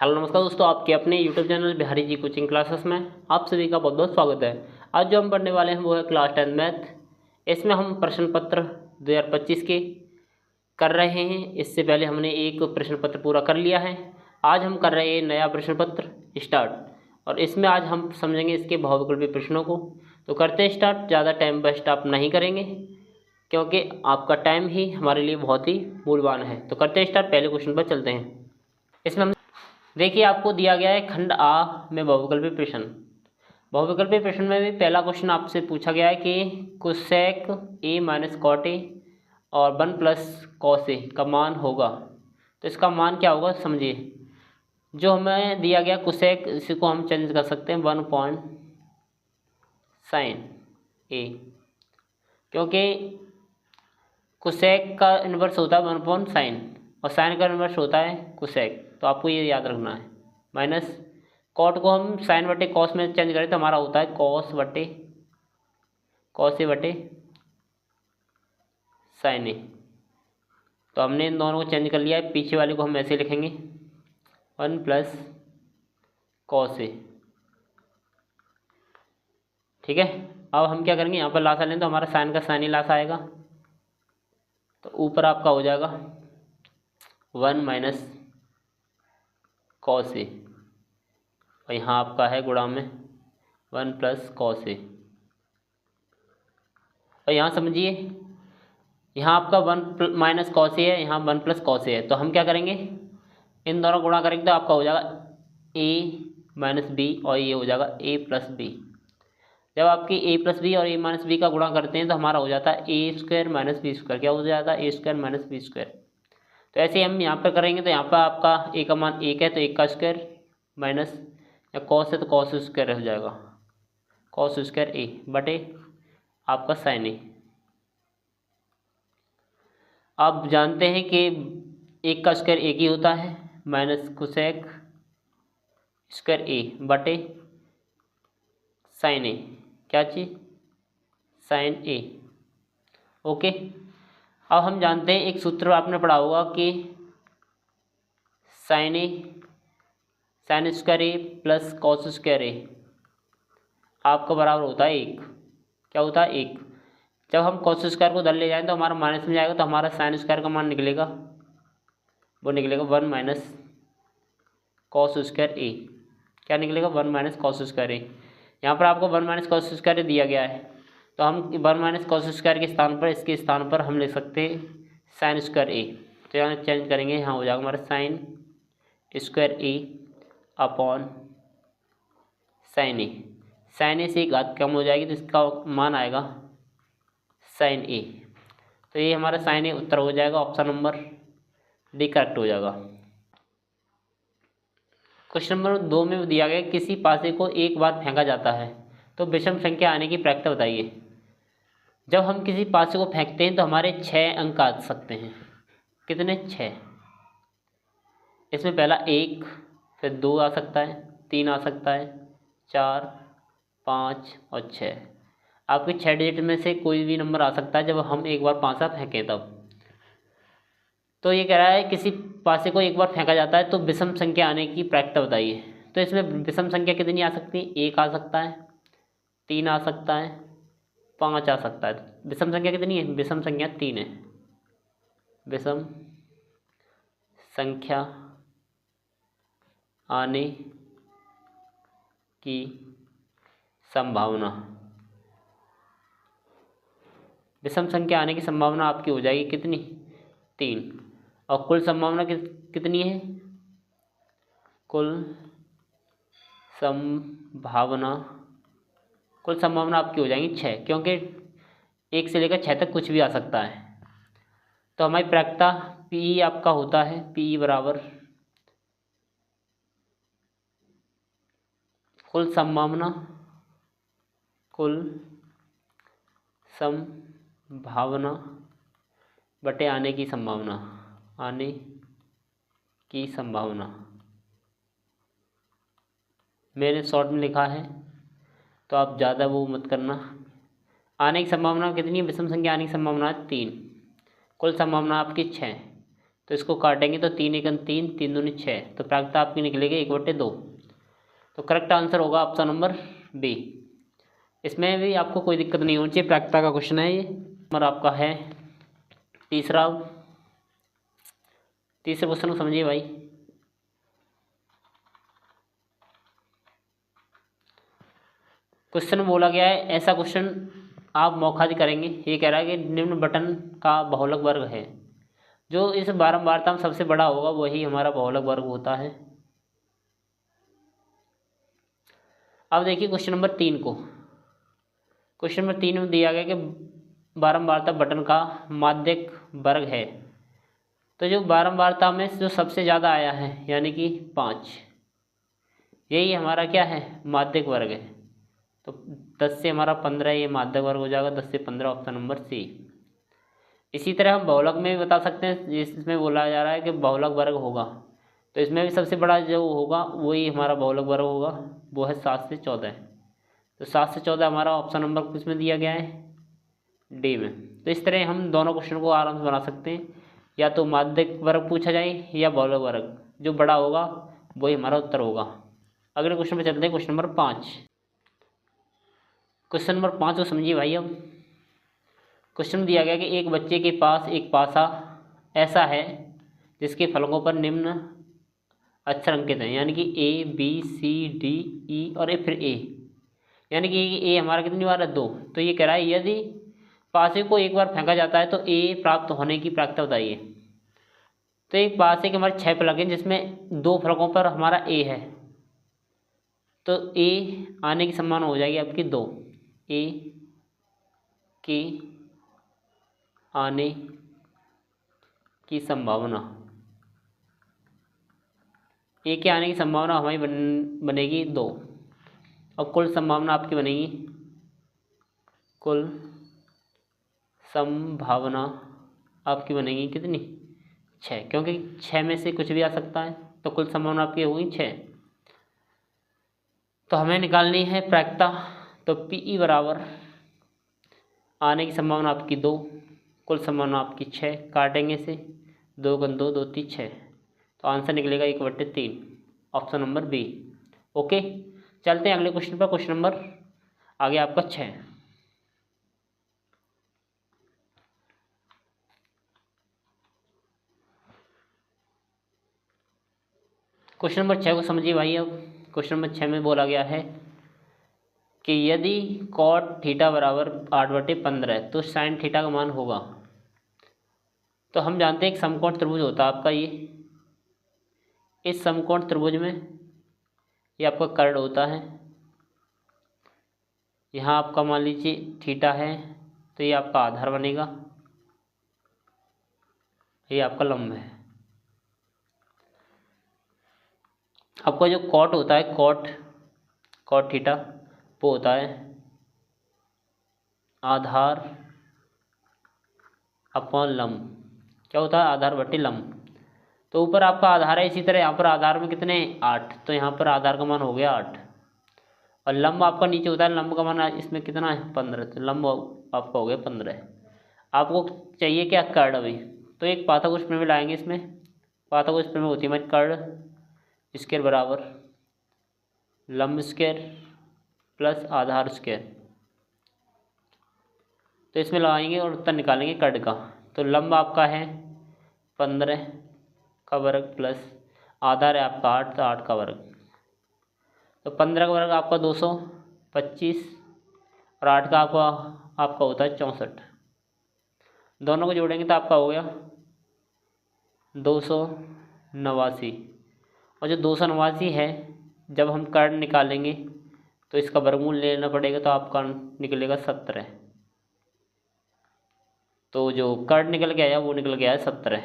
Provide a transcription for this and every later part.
Hello नमस्कार दोस्तों, आपके अपने YouTube channel Bihari ji coaching classes में आप सभी का बहुत बहुत स्वागत है। आज जो हम पढ़ने वाले हैं वो है क्लास 10 मैथ। इसमें हम प्रश्न पत्र 2025 के कर रहे हैं। इससे पहले हमने एक प्रश्न पत्र पूरा कर लिया है। आज हम कर रहे हैं नया प्रश्न पत्र स्टार्ट, और इसमें आज हम समझेंगे इसके बहुविकल्पी प्रश्नों को। तो करते हैं स्टार्ट। ज़्यादा टाइम वेस्ट आप नहीं करेंगे क्योंकि आपका टाइम ही हमारे लिए बहुत ही मूल्यवान है। तो करते हैं स्टार्ट। पहले क्वेश्चन पर चलते हैं। इसमें हम देखिए, आपको दिया गया है खंड आ में बहुविकल्पी प्रश्न। बहुविकल्पी प्रश्न में भी पहला क्वेश्चन आपसे पूछा गया है कि cosec A minus cot A और 1 प्लस कॉस ए का मान होगा। तो इसका मान क्या होगा समझिए। जो हमें दिया गया कोसेक, इसी को हम चेंज कर सकते हैं 1 पॉइंट साइन ए, क्योंकि कोसेक का इन्वर्स होता है 1 पॉइंट साइन और साइन का इन्वर्स होता है कोसेक। तो आपको ये याद रखना है। माइनस कॉट को हम साइन बटे कॉस में चेंज करें तो हमारा होता है कॉस ए बटे साइन ए। तो हमने इन दोनों को चेंज कर लिया है। पीछे वाले को हम ऐसे लिखेंगे 1 प्लस कॉस ए। ठीक है। अब हम क्या करेंगे, यहाँ पर लासा लें तो हमारा साइन का साइन ही लासा आएगा। तो ऊपर आपका हो जाएगा 1 माइनस कॉस ए, और यहाँ आपका है गुणा में 1 प्लस कॉस ए। और यहाँ समझिए, यहाँ आपका 1 माइनस कॉस ए है, यहाँ 1 प्लस कॉस ए है। तो हम क्या करेंगे, इन दोनों गुणा करेंगे तो आपका हो जाएगा ए माइनस बी, और ये हो जाएगा ए प्लस बी। जब आपकी ए प्लस बी और ए माइनस बी का गुणा करते हैं तो हमारा हो जाता है ए स्क्वायर माइनस बी स्क्वायर। क्या हो जाता है, ए स्क्वायर माइनस बी स्क्वायर। तो ऐसे हम यहाँ पर करेंगे तो यहाँ पर आपका ए का मान 1 है तो 1 का स्क्वायर माइनस, या कॉस है तो कॉस स्क्वायर हो जाएगा, कॉस स्क्वायर ए बटे आपका साइन ए। आप जानते हैं कि 1 का स्क्वायर 1 ही होता है, माइनस कोसेक स्क्वायर ए बटे साइन ए। क्या चीज़, साइन ए। ओके। अब हम जानते हैं, एक सूत्र आपने पढ़ा होगा कि साइन स्क्वायर ए प्लस कॉस स्क्वायर ए आपका बराबर होता है 1। क्या होता है, 1। जब हम कॉस स्क्वायर को उधर ले जाएं तो हमारा माइनस में जाएगा, तो हमारा साइन स्क्वायर का मान निकलेगा, वो निकलेगा 1 माइनस कॉस स्क्वायर ए। क्या निकलेगा, 1 माइनस कॉस स्क्वायर ए। यहाँ पर आपको 1 माइनस कॉस स्क्वायर ए दिया गया है, तो हम 1 माइनस कॉस स्क्वायर के स्थान पर, इसके स्थान पर हम लिख सकते हैं साइन स्क्वायर ए। तो यहाँ चेंज करेंगे, यहाँ हो जाएगा हमारा साइन स्क्वायर ए अपॉन साइन ए। साइन ए से एक घात कम हो जाएगी तो इसका मान आएगा साइन ए। तो ये हमारा साइन ए उत्तर हो जाएगा। ऑप्शन नंबर डी करेक्ट हो जाएगा। क्वेश्चन नंबर 2 में दिया गया, किसी पासे को एक बार फेंका जाता है तो विषम संख्या आने की प्रक्रिया बताइए। जब हम किसी पासे को फेंकते हैं तो हमारे 6 अंक आ सकते हैं। कितने, 6। इसमें पहला 1, फिर 2 आ सकता है, 3 आ सकता है, 4, 5 और 6। आपके 6 डिजिट में से कोई भी नंबर आ सकता है जब हम एक बार पासा फेंकें तब। तो ये कह रहा है किसी पासे को एक बार फेंका जाता है तो विषम संख्या आने की प्रक्रिया बताइए। तो इसमें विषम संख्या कितनी आ सकती है, 1 आ सकता है, 3 आ सकता है, 5 आ सकता है। विषम संख्या कितनी है, विषम संख्या 3 है। विषम संख्या आने की संभावना, विषम संख्या आने की संभावना आपकी हो जाएगी कितनी, 3। और कुल संभावना कितनी है, कुल संभावना आपकी हो जाएंगी 6, क्योंकि 1 से लेकर 6 तक कुछ भी आ सकता है। तो हमारी प्रायिकता पी आपका होता है, पी बराबर कुल संभावना बटे आने की संभावना। मैंने शॉर्ट में लिखा है तो आप ज़्यादा वो मत करना। आने की संभावना कितनी है, विषम संख्या आने की संभावना है 3, कुल संभावना आपकी 6। तो इसको काटेंगे तो 3 एकम 3, 3 दूनी 6, तो प्रायिकता आपकी निकलेगी 1/2। तो करेक्ट आंसर होगा ऑप्शन नंबर बी। इसमें भी आपको कोई दिक्कत नहीं होनी चाहिए, प्रायिकता का क्वेश्चन है ये। नंबर आपका है तीसरा क्वेश्चन को समझिए भाई। क्वेश्चन बोला गया है, ऐसा क्वेश्चन आप मौखादी करेंगे। ये कह रहा है कि निम्न बटन का बहुलक वर्ग है। जो इस बारंबारता में सबसे बड़ा होगा वही हमारा बहुलक वर्ग होता है। अब देखिए क्वेश्चन नंबर 3 को। क्वेश्चन नंबर 3 में दिया गया कि बारंबारता बटन का माध्यक वर्ग है। तो जो बारंबारता में जो सबसे ज़्यादा आया है यानी कि 5, यही हमारा क्या है, माध्यक वर्ग है। तो 10 से हमारा 15 ये माध्यक वर्ग हो जाएगा, 10 से 15 ऑप्शन नंबर सी। इसी तरह हम बहुलक में भी बता सकते हैं, इसमें बोला जा रहा है कि बहुलक वर्ग होगा, तो इसमें भी सबसे बड़ा जो होगा वही हमारा बहुलक वर्ग होगा, वो है 7 से 14। तो 7 से 14 हमारा ऑप्शन नंबर किसमें दिया गया है, डी में। तो इस तरह हम दोनों क्वेश्चन को आराम से बना सकते हैं, या तो माध्यक वर्ग पूछा जाए या बहुलक वर्ग, जो बड़ा होगा वही हमारा उत्तर होगा। अगले क्वेश्चन पे चलते हैं, क्वेश्चन नंबर 5। क्वेश्चन नंबर 5 को समझिए भाई। अब क्वेश्चन दिया गया कि एक बच्चे के पास एक पासा ऐसा है जिसके फलकों पर निम्न अक्षर अंकित हैं, यानी कि A B C D E और फिर A, यानी कि A हमारा कितनी बार है, 2। तो ये कह रहा है यदि पासे को एक बार फेंका जाता है तो A प्राप्त होने की प्रायिकता बताइए। तो एक पासे के हमारे 6 फलक हैं जिसमें 2 फलकों पर हमारा A है, तो A आने की संभावना हो जाएगी आपकी 2। A के आने की संभावना, A के आने की संभावना हमारी बनेगी 2। और कुल संभावना आपकी बनेगी, कुल संभावना आपकी बनेगी कितनी, 6, क्योंकि 6 में से कुछ भी आ सकता है, तो कुल संभावना आपकी होगी 6। तो हमें निकालनी है प्रायिकता। तो PE बराबर आने की संभावना आपकी 2, कुल संभावना आपकी 6, काटेंगे से 2 गुण 2, 2 3 6, तो आंसर निकलेगा 1/3, ऑप्शन नंबर बी। ओके, चलते हैं अगले क्वेश्चन पर। क्वेश्चन नंबर आगे आपका 6। क्वेश्चन नंबर 6 को समझिए भाई। अब क्वेश्चन नंबर 6 में बोला गया है कि यदि cot थीटा बराबर 8/15 तो साइन थीटा का मान होगा। तो हम जानते हैं एक समकोण त्रिभुज होता है आपका ये, इस समकोण त्रिभुज में ये आपका कर्ण होता है। यहाँ आपका मान लीजिए थीटा है, तो ये आपका आधार बनेगा, ये आपका लंब है। आपका जो कॉट होता है, कॉट थीटा, वो होता है आधार अपॉन लंब। क्या होता है, आधार बटे लंब। तो ऊपर आपका आधार है, इसी तरह यहाँ पर आधार में कितने 8, तो यहाँ पर आधार का मान हो गया 8, और लंब आपका नीचे होता है, लंब का मान इसमें कितना है 15, तो लंब आपका हो गया 15। आपको चाहिए क्या, कर्ण। अभी तो एक पाथागोरस प्रमेय लाएंगे इसमें। पाथागोरस प्रमेय होती है हमारी कर्ण स्क्वायर बराबर लंब स्क्वायर प्लस आधार स्क्वायर। तो इसमें लगाएंगे और उत्तर निकालेंगे कर्ण का। तो लंब आपका है 15 का वर्ग प्लस आधार है आपका 8, तो 8 का वर्ग। तो 15 का वर्ग आपका 225 और 8 का आपका होता है 64। दोनों को जोड़ेंगे तो आपका हो गया 289। और जो 289 है, जब हम कर्ण निकालेंगे तो इसका वर्गमूल लेना पड़ेगा, तो आपका निकलेगा 17। तो जो कर्ण निकल के आया वो निकल गया है 17।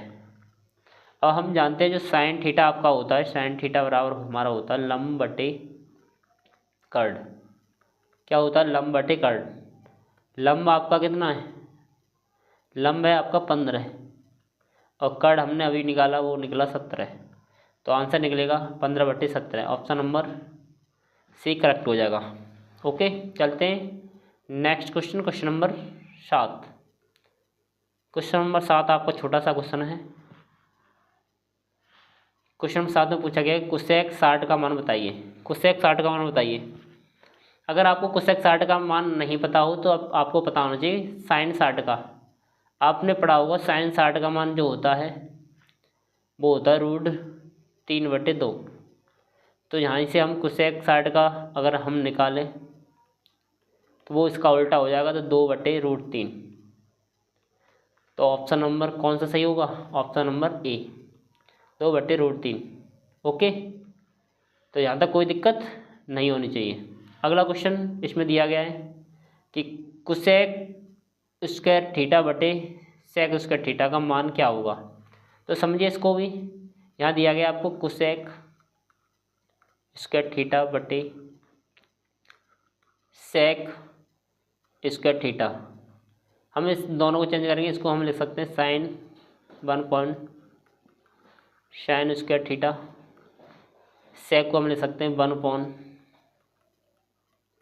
अब हम जानते हैं जो साइन थीटा आपका होता है, साइन थीटा बराबर हमारा होता है लंब बटे कर्ण। क्या होता है, लंब बटे कर्ण। लंब आपका कितना है, लंब है आपका 15 और कर्ण हमने अभी निकाला वो निकला 17। तो आंसर निकलेगा 15/17, ऑप्शन नंबर सी करेक्ट हो जाएगा। ओके, चलते हैं next question, question number 7। Question number 7 आपका छोटा सा क्वेश्चन है। क्वेश्चन नंबर 7 में पूछा गया है कोसेक 60 का मान बताइए। कोसेक 60 का मान बताइए। अगर आपको कोसेक 60 का मान नहीं पता हो तो आपको पता होना चाहिए साइन 60 का। आपने पढ़ा होगा साइन 60 का मान जो होता है वो होता है √3/2। तो यहाँ से हम कोसेक 60 का अगर हम निकालें तो वो इसका उल्टा हो जाएगा, तो 2/√3। तो ऑप्शन नंबर कौन सा सही होगा? Option number A, 2/√3। ओके, तो यहाँ तक कोई दिक्कत नहीं होनी चाहिए। अगला क्वेश्चन इसमें दिया गया है कि कोसेक स्क्वायर थीटा बटे सेक स्क्वायर थीटा का मान क्या होगा। तो समझिए इसको भी। यहाँ दिया गया आपको कोसेक स्क्वायर थीटा बटे सेक स्क्वायर थीटा। हम इस दोनों को चेंज करेंगे, इसको हम लिख सकते हैं साइन 1 साइन स्क्वायर थीटा। सेक को हम लिख सकते हैं 1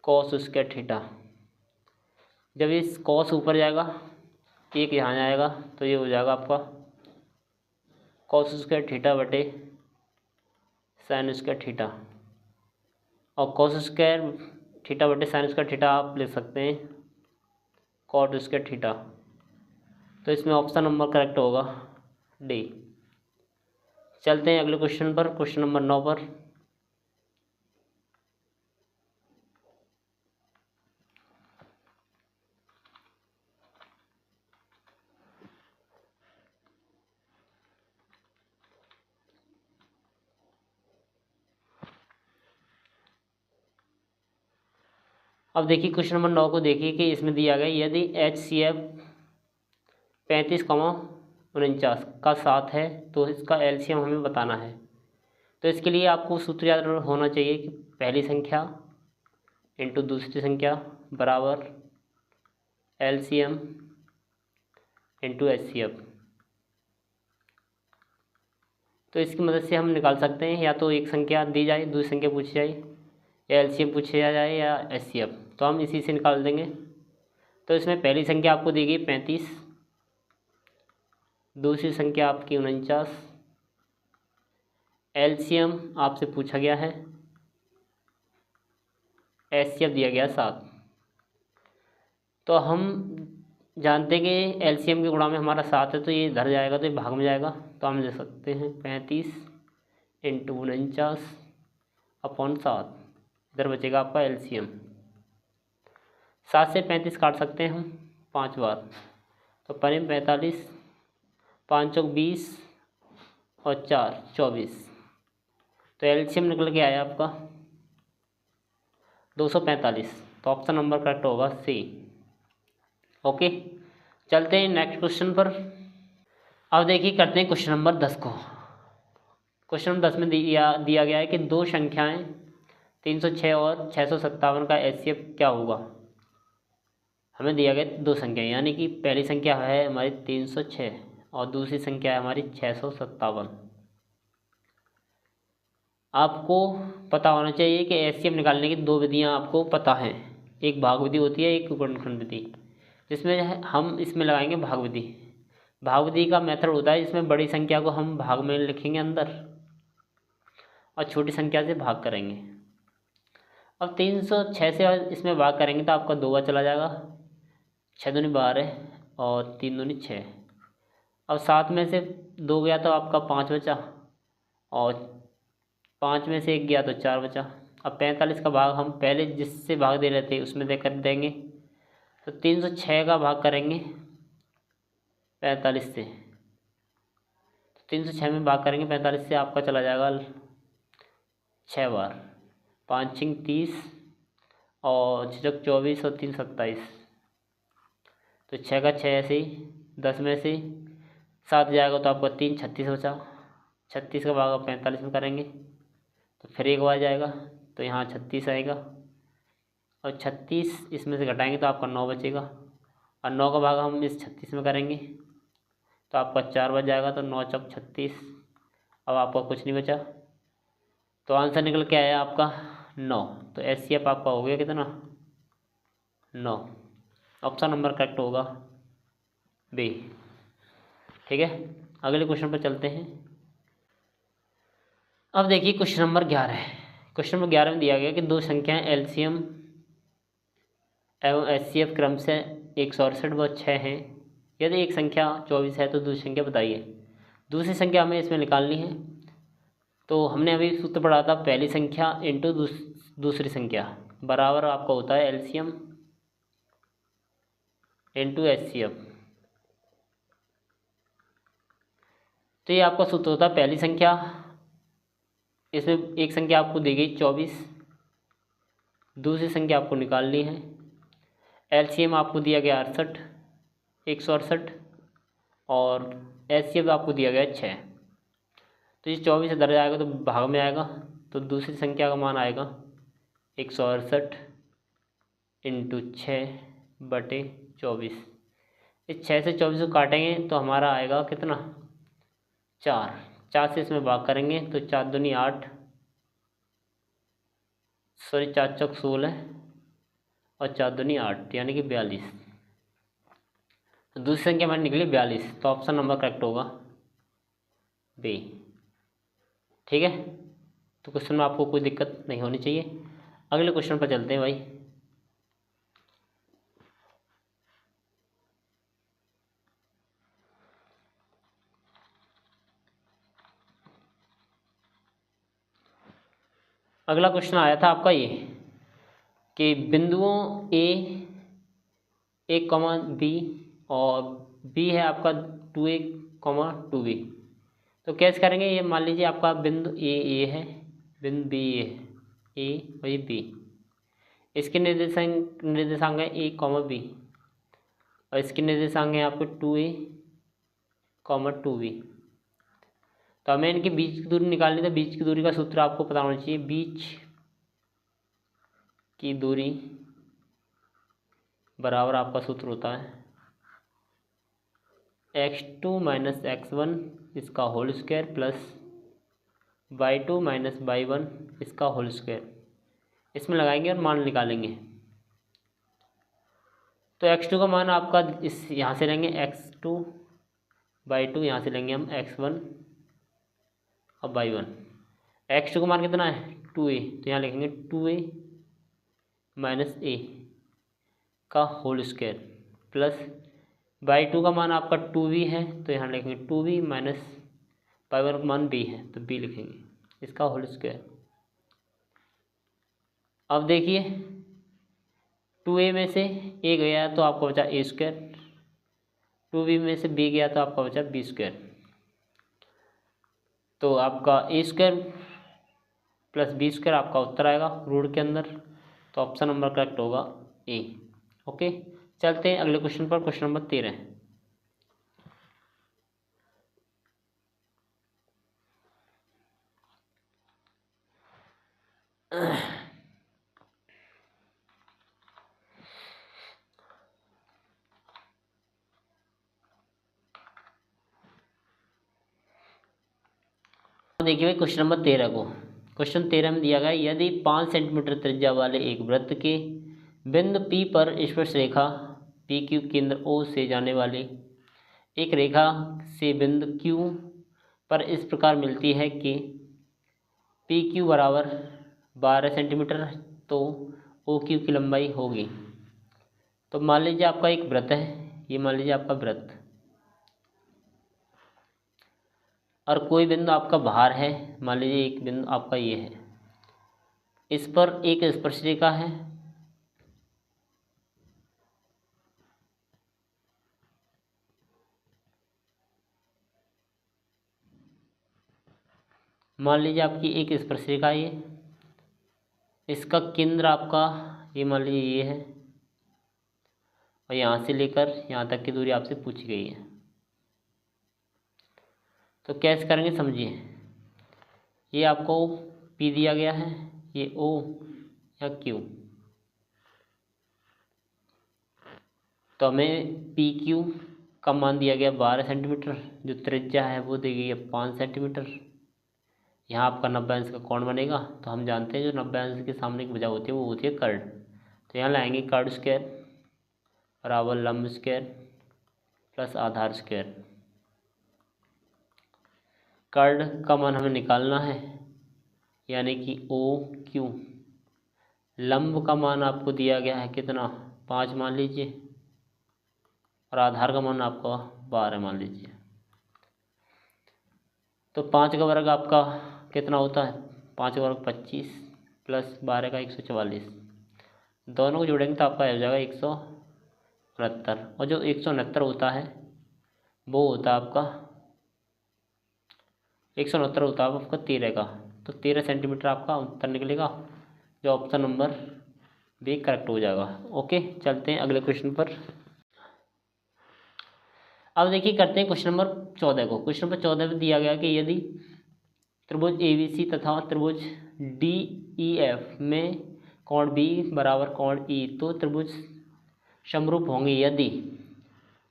कॉस स्क्वायर थीटा। जब इस कॉस ऊपर जाएगा, एक यहाँ जाएगा, तो ये हो जाएगा आपका कॉस स्क्वायर थीटा बटे साइन स्क्वायर थीटा। और कॉस स्क्वायर थीटा बटे साइन स्क्वायर थीटा आप लिख सकते हैं कॉट स्क्वायर थीटा। तो इसमें ऑप्शन नंबर करेक्ट होगा डी। चलते हैं अगले क्वेश्चन पर, क्वेश्चन नंबर 9 पर। अब देखिए क्वेश्चन नंबर 9 को देखिए कि इसमें दिया गया यदि HCF 35,49 का 7 है तो इसका LCM हमें बताना है। तो इसके लिए आपको सूत्र याद होना चाहिए कि पहली संख्या इंटू दूसरी संख्या बराबर LCM इंटू HCF। तो इसकी मदद से हम निकाल सकते हैं, या तो एक संख्या दी जाए, दूसरी संख्या पूछी जाए, या LCM पूछा जाए या HCF, तो हम इसी से निकाल देंगे। तो इसमें पहली संख्या आपको दी गई 35, दूसरी संख्या आपकी 49, LCM आपसे पूछा गया है, HCF दिया गया 7। तो हम जानते हैं कि LCM के गुणा में हमारा 7 है, तो ये इधर जाएगा तो ये भाग में जाएगा। तो हम ले सकते हैं 35 इंटू 49/7। इधर बचेगा आपका LCM। 7 से 35 काट सकते हैं हम 5 बार, तो 45, 5 चौक 20 और 4 24। तो LCM निकल के आया आपका 245। तो ऑप्शन नंबर करेक्ट होगा सी। ओके, चलते हैं नेक्स्ट क्वेश्चन पर। अब देखिए करते हैं क्वेश्चन नंबर 10 को। क्वेश्चन नंबर 10 में दिया गया है कि दो संख्याएं 306 और 657 का HCF क्या होगा। हमें दिया गया दो संख्याएं, यानी कि पहली संख्या है हमारी 306 और दूसरी संख्या है हमारी 657। आपको पता होना चाहिए कि HCF निकालने की दो विधियां आपको पता हैं। एक भाग विधि होती है, एक गुणनखंड विधि, जिसमें हम इसमें लगाएंगे भाग विधि। भाग विधि का मेथड होता है जिसमें बड़ी संख्या को हम भाग में लिखेंगे अंदर और छोटी संख्या से भाग करेंगे। अब 306 से इसमें भाग करेंगे तो आपका 2 बार चला जाएगा, 6 दूनी 12 और 3 दूनी 6। अब 7 में से 2 गया तो आपका 5 बचा, और 5 में से 1 गया तो 4 बचा। अब 45 का भाग हम पहले जिससे भाग दे रहे थे उसमें देकर देंगे, तो 306 का भाग करेंगे 45 से। 306 में भाग करेंगे 45 से, आपका चला जाएगा 6 बार, 5 6 30 और 6 24 और 3 27। तो 6 का 6 ऐसे ही, 10 में से 7 जाएगा तो आपका 3 36 बचा। 36 का भाग आप 45 में करेंगे तो फिर एक बार जाएगा, तो यहाँ 36 आएगा, और 36 इसमें से घटाएंगे तो आपका 9 बचेगा, और 9 का भाग हम इस 36 में करेंगे तो आपका 4 बच जाएगा, तो 9 चौक 36। अब आपका कुछ नहीं बचा, तो आंसर निकल के आया आपका 9। तो HCF आपका हो गया कितना? 9। ऑप्शन नंबर करेक्ट होगा बी। ठीक है, अगले क्वेश्चन पर चलते हैं। अब देखिए क्वेश्चन नंबर 11। क्वेश्चन नंबर 11 में दिया गया कि दो संख्याएं एलसीएम एवं एचसीएफ क्रम से 168 व 6 हैं। यदि एक संख्या 24 है तो दूसरी संख्या बताइए। दूसरी संख्या हमें इसमें निकालनी है। तो हमने अभी सूत्र पढ़ा था, पहली संख्या इंटू दूसरी संख्या बराबर आपका होता है एलसीएम इंटू एचसीएफ। तो ये आपका सूत्र होता है पहली संख्या, इसमें एक संख्या आपको दी गई 24, दूसरी संख्या आपको निकालनी है। एलसीएम आपको दिया गया 68, 168 और एचसीएफ आपको दिया गया 6। तो ये 24 इधर जाएगा तो भाग में आएगा, तो दूसरी संख्या का मान आएगा 168 इंटू 6/24। इस 6 से 24 को काटेंगे तो हमारा आएगा कितना, 4। 4 से इसमें भाग करेंगे तो 4 दूनी 8, सॉरी 4 चौक 16 और 4 दूनी 8 यानी कि 42। तो दूसरी संख्या हमारी निकली 42, तो ऑप्शन नंबर करेक्ट होगा बी। ठीक है, तो क्वेश्चन में आपको कोई दिक्कत नहीं होनी चाहिए। अगले क्वेश्चन पर चलते हैं भाई। अगला क्वेश्चन आया था आपका ये कि बिंदुओं ए कॉमा बी और बी है आपका 2a, 2b। तो कैसे करेंगे, ये मान लीजिए आपका बिंदु ए है, बिंदु बी ए और ये बी। इसके निर्देशांक है a, b और इसके निर्देशांक है आपके 2a, 2b। तो हमें इनके बीच की दूरी निकालनी, तो बीच की दूरी का सूत्र आपको पता होना चाहिए। बीच की दूरी बराबर आपका सूत्र होता है x2 माइनस x1 इसका whole square plus y2 minus y1 इसका होल स्क्वायर। इसमें लगाएंगे और मान निकालेंगे। तो x2 का मान आपका इस यहाँ से लेंगे x2, y2 यहाँ से लेंगे हम x1 और y1। x2 का मान कितना है 2a, तो यहाँ लिखेंगे 2a माइनस a का होल स्क्वायर प्लस y2 का मान आपका 2b है, तो यहाँ लिखेंगे 2b माइनस y1 का मान b है तो b लिखेंगे इसका होल स्क्वायर। अब देखिए 2a में से a गया तो आपका बचा a स्क्वायर, 2b में से b गया तो आपका बचा b स्क्वायर। तो आपका a square plus b square आपका उत्तर आएगा रूट के अंदर। तो ऑप्शन नंबर करेक्ट होगा ए। ओके, चलते हैं अगले क्वेश्चन पर। Question number 13। देखिए भाई क्वेश्चन नंबर 13 को। क्वेश्चन 13 में दिया गया यदि 5 सेंटीमीटर त्रिज्या वाले एक वृत्त के बिंदु P पर स्पर्श रेखा PQ केंद्र O से जाने वाली एक रेखा से बिंदु Q पर इस प्रकार मिलती है कि PQ बराबर 12 सेंटीमीटर, तो OQ की लंबाई होगी। तो मान लीजिए आपका एक वृत्त है, ये मान लीजिए आपका वृत्त, और कोई बिंदु आपका बाहर है, मान लीजिए एक बिंदु आपका ये है, इस पर एक स्पर्श रेखा है। मान लीजिए आपकी एक स्पर्श रेखा ये, इसका केंद्र आपका ये मान लीजिए ये है और यहाँ से लेकर यहाँ तक की दूरी आपसे पूछी गई है। तो कैसे करेंगे समझिए, ये आपको P दिया गया है, ये O या Q। तो हमें PQ का मान दिया गया 12 सेंटीमीटर, जो त्रिज्या है वो दी गई है 5 सेंटीमीटर। यहाँ आपका 90 अंश का कोण बनेगा, तो हम जानते हैं जो 90 अंश के सामने की भुजा होती है वो होती है कर्ड। तो यहाँ लाएंगे कर्ड स्क्वायर बराबर लंब स्क्वायर प्लस आधार स्क्वायर। कर्ड का मान हमें निकालना है, यानी कि ओ क्यू। लंब का मान आपको दिया गया है कितना, 5 मान लीजिए, और आधार का मान आपका 12 मान लीजिए। तो 5 का वर्ग आपका कितना होता है, 5 का वर्ग 25 प्लस 12 का 144, दोनों को जोड़ेंगे तो आपका हो जाएगा 169। और जो 169 होता है वो होता है आपका 169 होता है आपका 13 का। तो 13 सेंटीमीटर आपका उत्तर निकलेगा, जो ऑप्शन नंबर बी करेक्ट हो जाएगा। ओके, चलते हैं अगले क्वेश्चन पर। अब देखिए करते हैं क्वेश्चन नंबर 14 को। क्वेश्चन नंबर 14 में दिया गया कि यदि त्रिभुज एबीसी तथा त्रिभुज डीईएफ में कोण बी बराबर कोण ई, तो त्रिभुज समरूप होंगे। यदि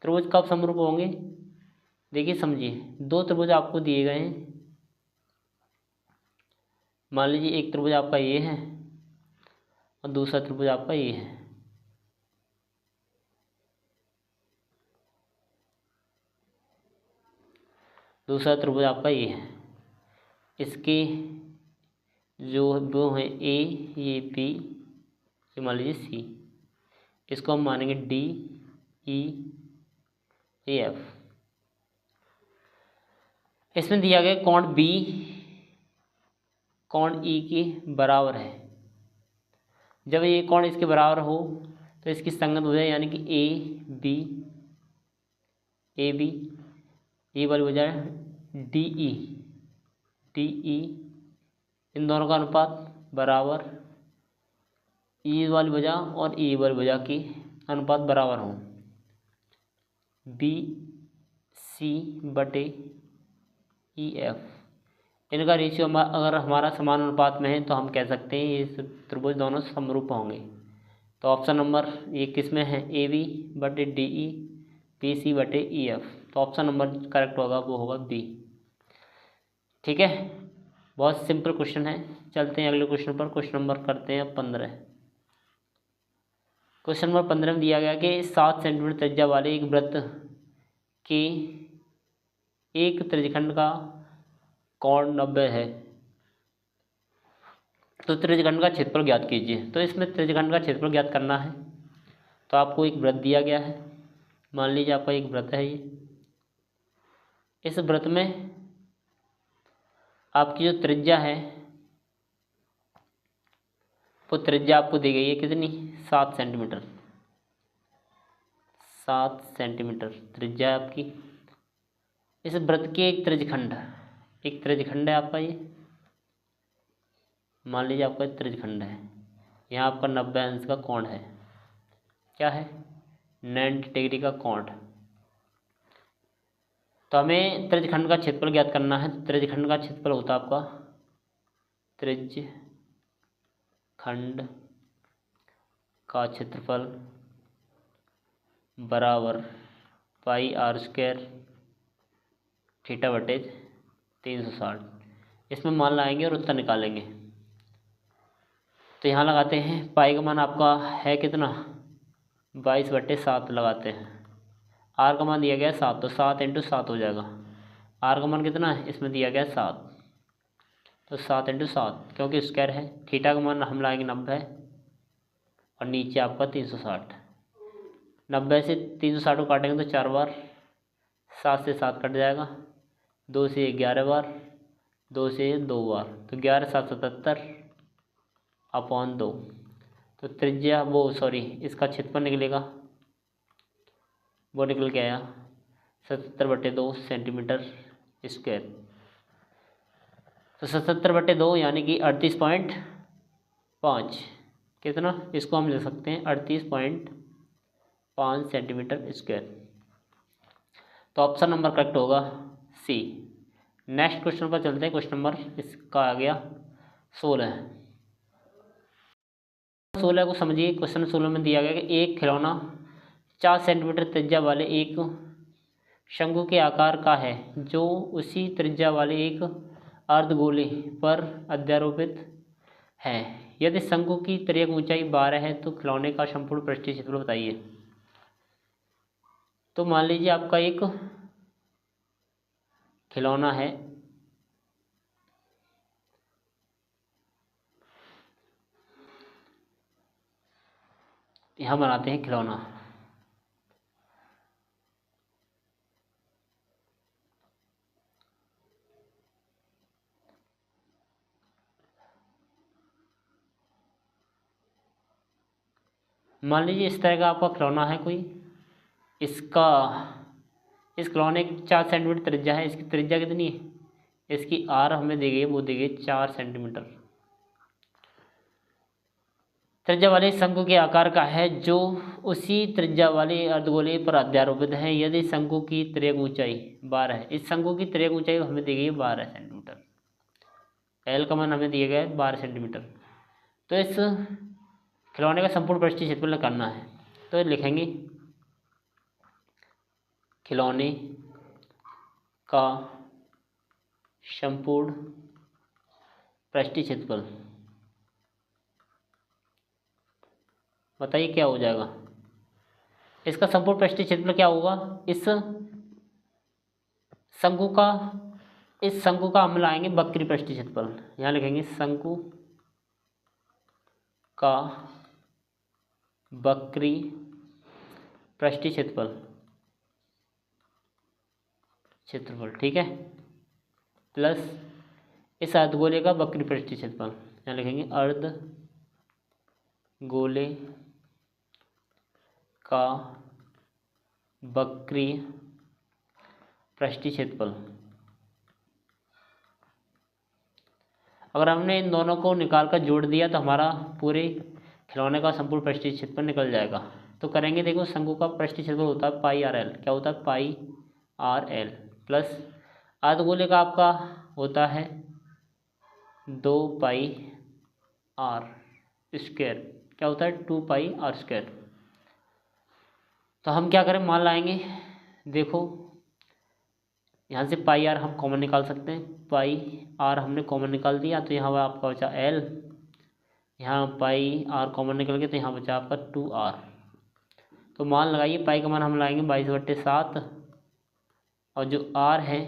त्रिभुज कब समरूप होंगे, देखिए समझिए, दो त्रिभुज आपको दिए गए हैं। मान लीजिए एक त्रिभुज आपका ये है और दूसरा त्रिभुज आपका ये है। दूसरा त्रिभुज आपका ये है, इसके जो वो हैं ए, ये बी, ये मान लीजिए सी, इसको हम मानेंगे डी ई एफ। इसमें दिया गया कोण बी कोण ई के बराबर है। जब ये कोण इसके बराबर हो तो इसकी संगत हो जाए, यानी कि ए बी ये वाली हो जाए डी ई, इन दोनों का अनुपात बराबर ई वाली वजह और ई वाली वजह की अनुपात बराबर हो, बी सी बटे ई एफ। इनका रेशियो अगर हमारा समान अनुपात में है तो हम कह सकते हैं ये त्रिभुज दोनों समरूप होंगे। तो ऑप्शन नंबर ये किस में है, ए बी बटे डी ई, बी सी बटे ई एफ। तो ऑप्शन नंबर करेक्ट होगा, वो होगा बी। ठीक है, बहुत सिंपल क्वेश्चन है। चलते हैं अगले क्वेश्चन पर। क्वेश्चन नंबर करते हैं 15। क्वेश्चन नंबर 15 में दिया गया कि 7 सेंटीमीटर त्रिज्या वाले एक वृत्त के एक त्रिज्यखंड का कोण 90 है, तो त्रिज्यखंड का क्षेत्रफल ज्ञात कीजिए। तो इसमें त्रिज्यखंड का क्षेत्रफल ज्ञात करना है, तो आपको एक वृत्त दिया गया है। मान लीजिए आपका एक वृत्त है ये, इस वृत्त में आपकी जो त्रिज्या है वो त्रिज्या आपको दी गई है कितनी, 7 सेंटीमीटर। 7 सेंटीमीटर त्रिज्या है आपकी। इस वृत्त के एक त्रिज्यखंड है आपका ये, मान लीजिए आपका त्रिज्यखंड है। यहाँ आपका 90 अंश का कोण है, क्या है, 90 डिग्री का कोण। तो हमें त्रिज्यखंड का क्षेत्रफल ज्ञात करना है। त्रिज्यखंड का क्षेत्रफल होता है आपका, त्रिज्यखंड का क्षेत्रफल बराबर पाई आर स्क्वायर थीटा बटे 360। इसमें मान लाएंगे और उत्तर निकालेंगे। तो यहाँ लगाते हैं, पाई का मान आपका है कितना, 22/7 लगाते हैं। आर का मान दिया गया है 7, तो 7 × 7 हो जाएगा। आर का मान कितना है, इसमें दिया गया है 7, तो 7 × 7 क्योंकि स्क्वायर है। थीटा का मान हम लाएंगे 90 और नीचे आपका 360। 90 से 360 को काटेंगे तो 4 बार, 7 से 7 कट जाएगा, 2 से 11 बार, 2 से 2 बार, तो 11 7 77/2। तो त्रिज्या इसका क्षेत्रफल निकलेगा, वो निकल के आया 77/2 सेंटीमीटर स्क्वायर। तो 77/2 यानी कि 38.5, कितना, इसको हम ले सकते हैं 38.5 सेंटीमीटर स्क्वायर। तो ऑप्शन नंबर करेक्ट होगा सी। नेक्स्ट क्वेश्चन पर चलते हैं। क्वेश्चन नंबर इसका आ गया 16। 16 को समझिए। क्वेश्चन 16 में दिया गया कि एक खिलौना 4 सेंटीमीटर त्रिज्या वाले एक शंकु के आकार का है, जो उसी त्रिज्या वाले एक अर्धगोले पर अध्यारोपित है। यदि शंकु की तिर्यक ऊंचाई 12 है तो खिलौने का संपूर्ण पृष्ठीय क्षेत्रफल बताइए। तो मान लीजिए आपका एक खिलौना है, यहाँ बनाते हैं खिलौना। मान लीजिए इस तरह का आपका खिलौना है कोई, इसका इस खिलौने की 4 सेंटीमीटर त्रिज्या है। इसकी त्रिज्या कितनी है? इसकी आर हमें दी गई है, वो दी गई 4 सेंटीमीटर। त्रिज्या वाले शंकु के आकार का है जो उसी त्रिज्या वाले अर्धगोले पर अध्यारोपित है यदि शंकु की तिर्यक ऊंचाई 12 है। इस शंकु की तिर्यक ऊंचाई हमें दी गई है 12 सेंटीमीटर। एल का मान हमें दिया गया है 12 सेंटीमीटर। तो इस खिलौने का संपूर्ण पृष्ठीय क्षेत्रफल करना है, तो लिखेंगे खिलौने का संपूर्ण पृष्ठीय क्षेत्रफल। बताइए क्या हो जाएगा इसका संपूर्ण पृष्ठीय क्षेत्रफल? क्या होगा? इस शंकु का हम लाएंगे वक्री पृष्ठीय क्षेत्रफल। यहाँ लिखेंगे शंकु का वक्री पृष्ठीय क्षेत्रफल, ठीक है, प्लस इस अर्धगोले का वक्री पृष्ठीय क्षेत्रफल। यहाँ लिखेंगे अर्धगोले का वक्री पृष्ठीय क्षेत्रफल। अगर हमने इन दोनों को निकाल कर जोड़ दिया तो हमारा पूरे खिलौने का संपूर्ण पृष्ठीय क्षेत्रफल निकल जाएगा। तो करेंगे, देखो शंकु का पृष्ठीय क्षेत्रफल होता है पाई आर एल। क्या होता है? पाई आर एल, प्लस अर्धगोले का आपका होता है 2 पाई आर स्क्वायर। क्या होता है? 2 पाई आर स्क्वायर। तो हम क्या करें, मान लाएंगे। देखो यहाँ से पाई आर हम कॉमन निकाल सकते हैं। पाई आर हमने कॉमन निकाल दिया तो यहाँ आपका बचा एल। यहाँ पाई आर कॉमन निकल गया तो यहाँ बचा आपका 2r। तो मान लगाइए, पाई का मान हम लाएंगे 22/7 और जो r है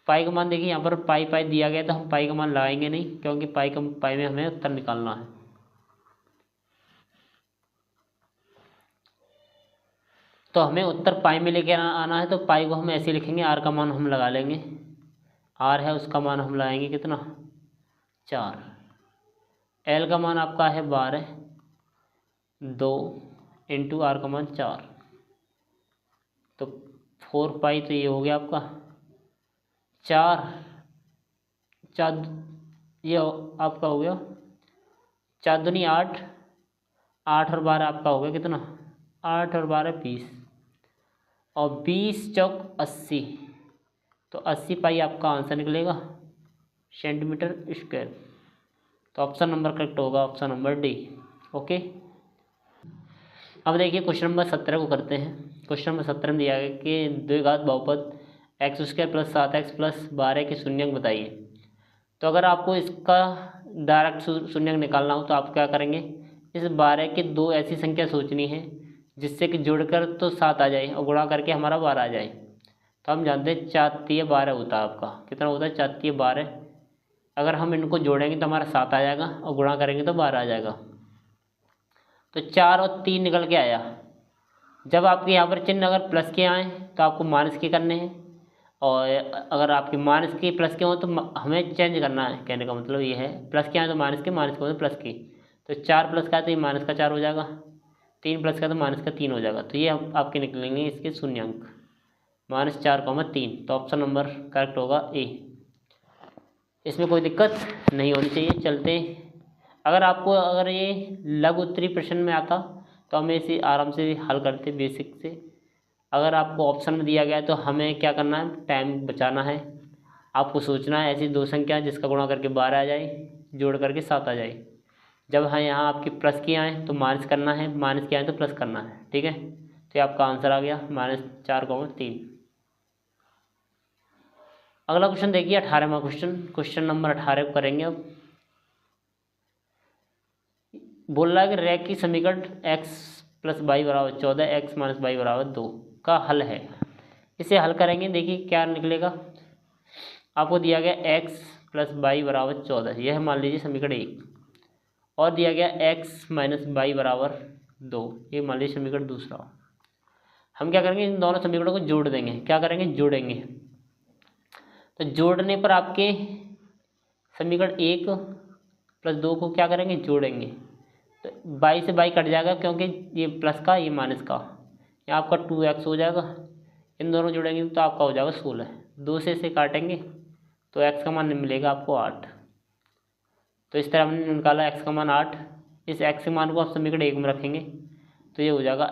पाई का मान देखिए यहाँ पर पाई दिया गया तो हम पाई का मान लगाएंगे नहीं, क्योंकि पाई में हमें उत्तर निकालना है। तो हमें उत्तर पाई में लेके आना है, तो पाई को हम ऐसे लिखेंगे, आर का मान हम लगा लेंगे। आर है उसका मान हम लगाएंगे कितना? 4। एल का मान आपका है 12, 2 इंटू आर का मान 4, तो 4 पाई। तो ये हो गया आपका 4 ये आपका हो गया 4 दूनी 8, 8 और 12 आपका हो गया कितना? 8 और 12 20, और 20 चौक 80, तो 80 पाई आपका आंसर निकलेगा सेंटीमीटर स्क्वायर। तो ऑप्शन नंबर करेक्ट होगा, ऑप्शन नंबर डी। ओके, अब देखिए क्वेश्चन नंबर 17 को करते हैं। क्वेश्चन नंबर 17 में दिया गया कि द्विघात बहुपद x² + 7x + 12 के शून्यक बताइए। तो अगर आपको इसका डायरेक्ट शून्यक निकालना हो तो आप क्या करेंगे, इस 12 के 2 ऐसी संख्या सोचनी है जिससे कि जोड़कर तो 7 आ जाए और गुणा करके हमारा 12 आ जाए। तो हम जानते हैं 4×3 = 12 होता है आपका। कितना होता है? 4×3 = 12। अगर हम इनको जोड़ेंगे तो हमारा 7 आ जाएगा और गुणा करेंगे तो 12 आ जाएगा। तो 4 और 3 निकल के आया। जब आपके यहाँ पर चिन्ह अगर प्लस के आए तो आपको माइनस के करने हैं, और अगर आपके माइनस के प्लस के हों तो हमें चेंज करना है। कहने का मतलब ये है, प्लस के आए तो माइनस के, माइनस के हो तो प्लस के। तो 4 प्लस का है तो ये माइनस का 4 हो जाएगा, 3 प्लस का तो माइनस का 3 हो जाएगा। तो ये आपके निकलेंगे इसके शून्यंक -4, 3। तो ऑप्शन नंबर करेक्ट होगा ए। इसमें कोई दिक्कत नहीं होनी चाहिए। चलते हैं, अगर ये लघु उत्तरी प्रश्न में आता तो हमें इसे आराम से हल करते बेसिक से। अगर आपको ऑप्शन में दिया गया तो हमें क्या करना है, टाइम बचाना है। आपको सोचना है ऐसी 2 संख्या जिसका गुणा करके 12 आ जाए, जोड़ करके 7 आ जाए। जब हाँ यहाँ आपके प्लस की आए तो माइनस करना है, माइनस के आए तो प्लस करना है, ठीक है। तो ये आपका आंसर आ गया -4, 3। अगला क्वेश्चन देखिए 18वां क्वेश्चन नंबर 18 को करेंगे। अब बोल रहा है कि रैखिक समीकरण x + y = 14, x - y = 2 का हल है। इसे हल करेंगे, देखिए क्या निकलेगा। आपको दिया गया x + y = 14, यह मान लीजिए समीकरण 1, और दिया गया x माइनस वाई बराबर 2। ये मान लीजिए समीकरण दूसरा। हम क्या करेंगे, इन दोनों समीकरणों को जोड़ देंगे। क्या करेंगे, जोड़ेंगे। तो जोड़ने पर आपके समीकरण 1 प्लस 2 को क्या करेंगे, जोड़ेंगे। तो बाई से बाई कट जाएगा, क्योंकि ये प्लस का ये माइनस का, यहाँ आपका 2x हो जाएगा। इन दोनों जोड़ेंगे तो आपका हो जाएगा 16। 2 से इसे काटेंगे तो x का मान मिलेगा आपको 8। तो इस तरह हमने निकाला x का मान 8। इस x के मान को आप समीकरण 1 में रखेंगे तो ये हो जाएगा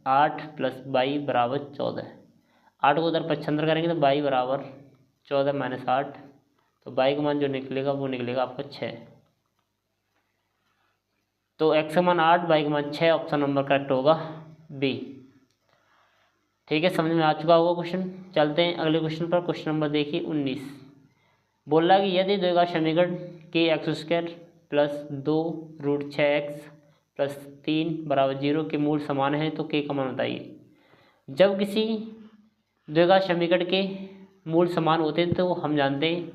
8 प्लस बाई बराबर 14। 8 को उधर पच्छंदर करेंगे तो बाई बराबर 14 माइनस 8। तो बाई का मान जो निकलेगा वो निकलेगा आपका 6। तो x का मान 8, बाई का मान 6। ऑप्शन नंबर करेक्ट होगा बी। ठीक है, समझ में आ चुका होगा क्वेश्चन। चलते हैं अगले क्वेश्चन पर। क्वेश्चन नंबर देखिए 19। बोल रहा है कि यदि द्विघात समीकरण के x square plus 2 root 6x plus 3 बराबर 0 के मूल समान है तो के का मान बताइए। जब किसी द्विघात समीकरण के मूल समान होते हैं तो हम जानते हैं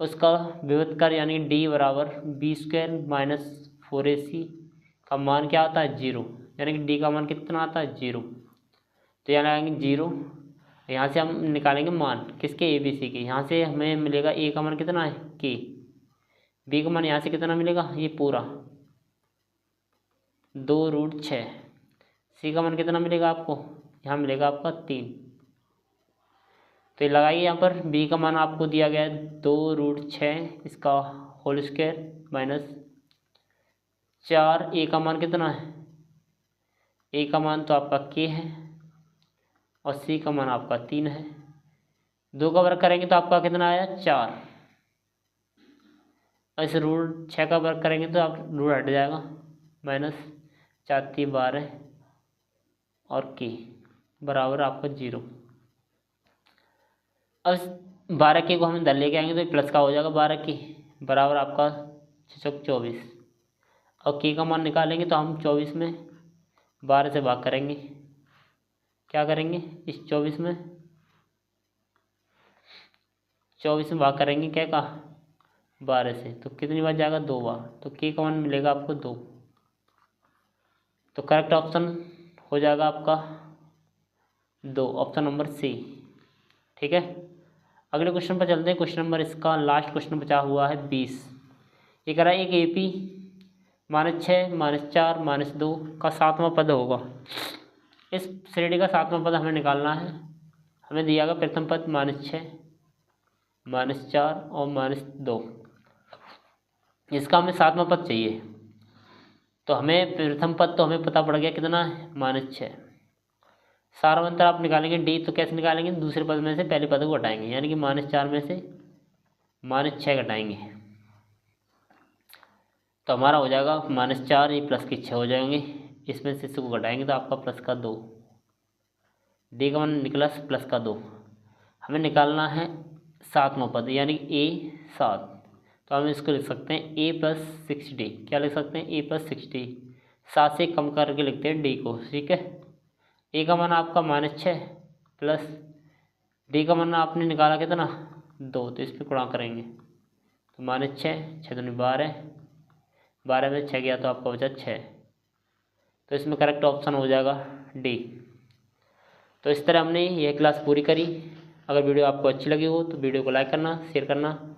उसका विभक्त कर यानी d बराबर बी स्क्वायर माइनस 4ac का मान क्या आता है, 0। यानी कि d का मान कितना आता है, 0। तो यहाँ लगाएंगे 0। यहाँ से हम निकालेंगे मान किसके, ए बी सी के। यहाँ से हमें मिलेगा a का मान कितना है, k। b का मान यहाँ से कितना मिलेगा, ये पूरा 2 रूट 6। c का मान कितना मिलेगा आपको, यहाँ मिलेगा आपका 3। तो ये लगाइए यहाँ पर। b का मान आपको दिया गया है 2 रूट 6 इसका होल स्क्वायर माइनस 4। a का मान कितना है, a का मान तो आपका k है और c का मान आपका 3 है। 2 का वर्ग करेंगे तो आपका कितना आया, 4। और इस रूट 6 का वर्ग करेंगे तो आप रूट हट जाएगा, माइनस 4 3 12 और k बराबर आपका 0। अब 12 के को हम इधर लेके आएंगे तो प्लस का हो जाएगा 12 के बराबर आपका 24। और के का मान निकालेंगे तो हम 24 में 12 से भाग करेंगे। क्या करेंगे, इस 24 में भाग करेंगे क्या का, 12 से। तो कितनी बार जाएगा, 2 बार। तो के का मान मिलेगा आपको 2। तो करेक्ट ऑप्शन हो जाएगा आपका 2, ऑप्शन नंबर सी। ठीक है, अगले क्वेश्चन पर चलते हैं। क्वेश्चन नंबर इसका लास्ट क्वेश्चन बचा हुआ है 20। ये कह रहा है एक AP -6 -4 -2 का 7वां पद होगा। इस श्रेणी का 7वां पद हमें निकालना है। हमें दिया गया प्रथम पद -6 -4 और -2। इसका हमें 7वां पद चाहिए। तो हमें प्रथम पद तो हमें पता पड़ गया कितना है, -6। सारांतर आप निकालेंगे d, तो कैसे निकालेंगे, दूसरे पद में से पहले पद को घटाएंगे। यानी कि -4 में से -6 घटाएंगे तो हमारा हो जाएगा -4, ये प्लस के 6 हो जाएंगे। इसमें से इसको घटाएंगे तो आपका प्लस का 2। d का मान निकला प्लस का 2। हमें निकालना है 7वां पद यानी a 7। तो हम इसको लिख सकते हैं a + 6d। क्या लिख सकते हैं, a + 6d। 7 से कम करके लिखते हैं d को। ठीक है, a का मान आपका -6 प्लस d का मान आपने निकाला कितना, 2। तो इस पर गुणा करेंगे तो -6 6 दूनी 12, 12 में 6 गया तो आपका बचा 6। तो इसमें करेक्ट ऑप्शन हो जाएगा डी। तो इस तरह हमने यह क्लास पूरी करी। अगर वीडियो आपको अच्छी लगी हो तो वीडियो को लाइक करना, शेयर करना